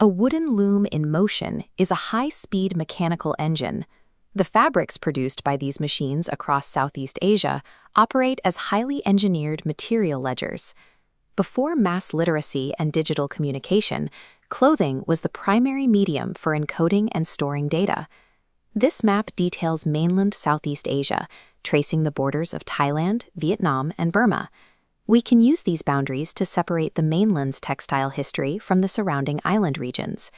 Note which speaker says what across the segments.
Speaker 1: A wooden loom in motion is a high-speed mechanical engine. The fabrics produced by these machines across Southeast Asia operate as highly engineered material ledgers. Before mass literacy and digital communication, clothing was the primary medium for encoding and storing data. This map details mainland Southeast Asia, tracing the borders of Thailand, Vietnam, and Burma. We can use these boundaries to separate the mainland's textile history from the surrounding island regions.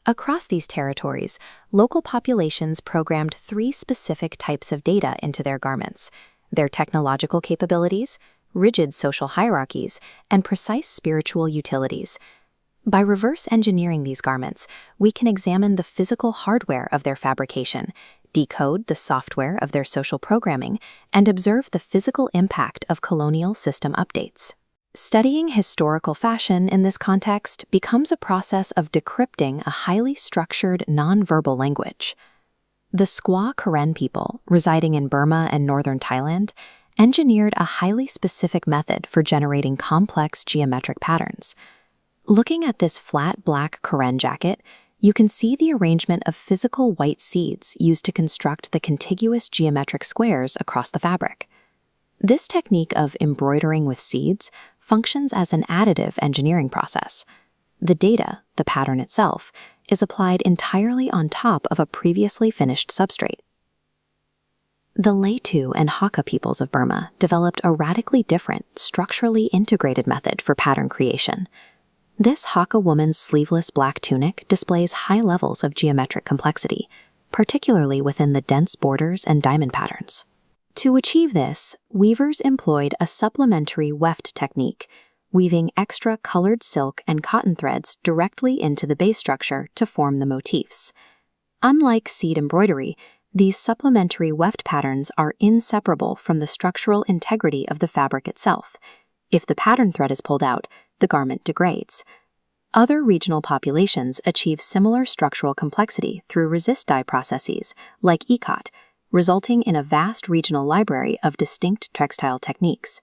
Speaker 1: Across these territories, local populations programmed 3 specific types of data into their garments: their technological capabilities, rigid social hierarchies, and precise spiritual utilities. By reverse engineering these garments, we can examine the physical hardware of their fabrication, decode the software of their social programming, and observe the physical impact of colonial system updates. Studying historical fashion in this context becomes a process of decrypting a highly structured nonverbal language. The Squaw Karen people, residing in Burma and northern Thailand, engineered a highly specific method for generating complex geometric patterns. Looking at this flat black Karen jacket, you can see the arrangement of physical white seeds used to construct the contiguous geometric squares across the fabric. This technique of embroidering with seeds functions as an additive engineering process. The data, the pattern itself, is applied entirely on top of a previously finished substrate. The Leitu and Hakka peoples of Burma developed a radically different, structurally integrated method for pattern creation. This Hakka woman's sleeveless black tunic displays high levels of geometric complexity, particularly within the dense borders and diamond patterns. To achieve this, weavers employed a supplementary weft technique, weaving extra colored silk and cotton threads directly into the base structure to form the motifs. Unlike seed embroidery, these supplementary weft patterns are inseparable from the structural integrity of the fabric itself. If the pattern thread is pulled out, the garment degrades. Other regional populations achieve similar structural complexity through resist dye processes, like ikat, resulting in a vast regional library of distinct textile techniques.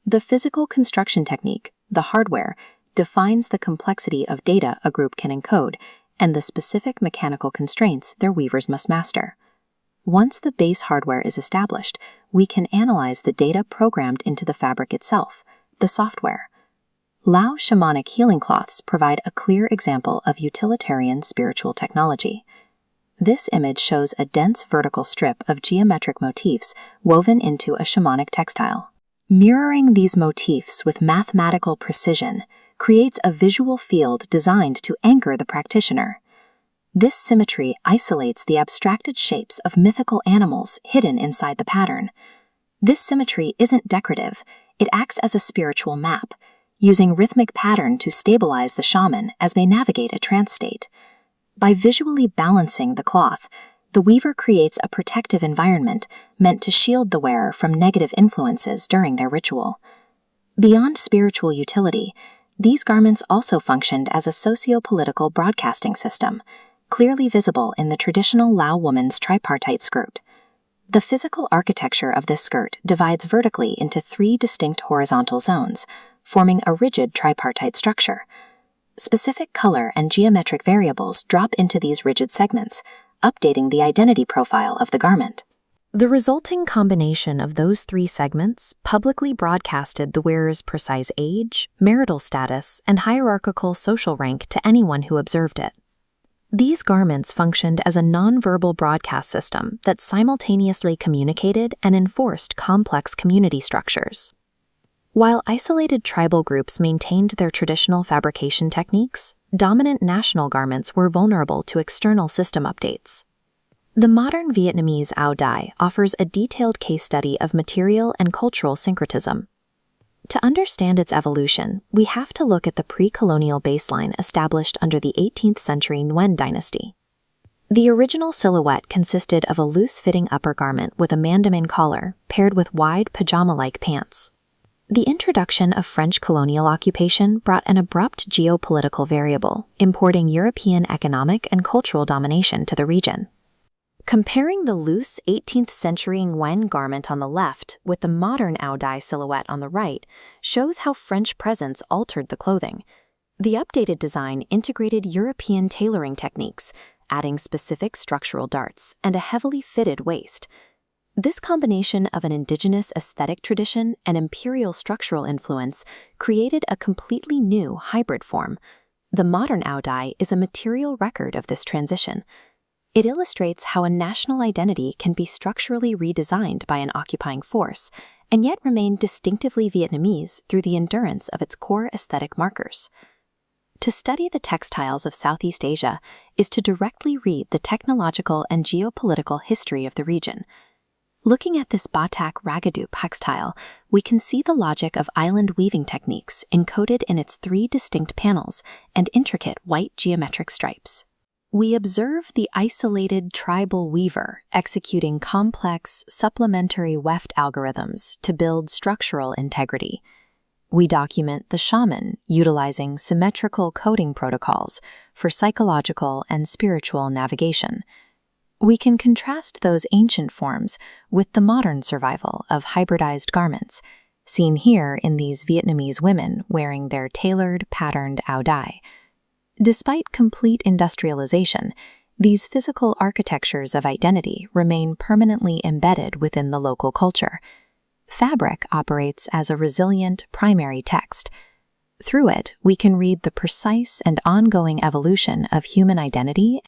Speaker 1: The physical construction technique, the hardware, defines the complexity of data a group can encode and the specific mechanical constraints their weavers must master. Once the base hardware is established, we can analyze the data programmed into the fabric itself, the software. Lao shamanic healing cloths provide a clear example of utilitarian spiritual technology. This image shows a dense vertical strip of geometric motifs woven into a shamanic textile. Mirroring these motifs with mathematical precision creates a visual field designed to anchor the practitioner. This symmetry isolates the abstracted shapes of mythical animals hidden inside the pattern. This symmetry isn't decorative, it acts as a spiritual map, using rhythmic pattern to stabilize the shaman as they navigate a trance state. By visually balancing the cloth, the weaver creates a protective environment meant to shield the wearer from negative influences during their ritual. Beyond spiritual utility, these garments also functioned as a socio-political broadcasting system, clearly visible in the traditional Lao woman's tripartite skirt. The physical architecture of this skirt divides vertically into 3 distinct horizontal zones, forming a rigid tripartite structure. Specific color and geometric variables drop into these rigid segments, updating the identity profile of the garment. The resulting combination of those 3 segments publicly broadcasted the wearer's precise age, marital status, and hierarchical social rank to anyone who observed it. These garments functioned as a nonverbal broadcast system that simultaneously communicated and enforced complex community structures. While isolated tribal groups maintained their traditional fabrication techniques, dominant national garments were vulnerable to external system updates. The modern Vietnamese áo dye offers a detailed case study of material and cultural syncretism. To understand its evolution, we have to look at the pre-colonial baseline established under the 18th century Nguyen dynasty. The original silhouette consisted of a loose-fitting upper garment with a mandamin collar paired with wide pajama-like pants. The introduction of French colonial occupation brought an abrupt geopolitical variable, importing European economic and cultural domination to the region. Comparing the loose 18th century Nguyen garment on the left with the modern áo dye silhouette on the right shows how French presence altered the clothing. The updated design integrated European tailoring techniques, adding specific structural darts and a heavily fitted waist. This combination of an indigenous aesthetic tradition and imperial structural influence created a completely new hybrid form. The modern Aodai is a material record of this transition. It illustrates how a national identity can be structurally redesigned by an occupying force and yet remain distinctively Vietnamese through the endurance of its core aesthetic markers. To study the textiles of Southeast Asia is to directly read the technological and geopolitical history of the region. Looking at this Batak Ragadu textile, we can see the logic of island weaving techniques encoded in its 3 distinct panels and intricate white geometric stripes. We observe the isolated tribal weaver executing complex supplementary weft algorithms to build structural integrity. We document the shaman utilizing symmetrical coding protocols for psychological and spiritual navigation. We can contrast those ancient forms with the modern survival of hybridized garments, seen here in these Vietnamese women wearing their tailored, patterned Aodai. Despite complete industrialization, these physical architectures of identity remain permanently embedded within the local culture. Fabric operates as a resilient primary text. Through it, we can read the precise and ongoing evolution of human identity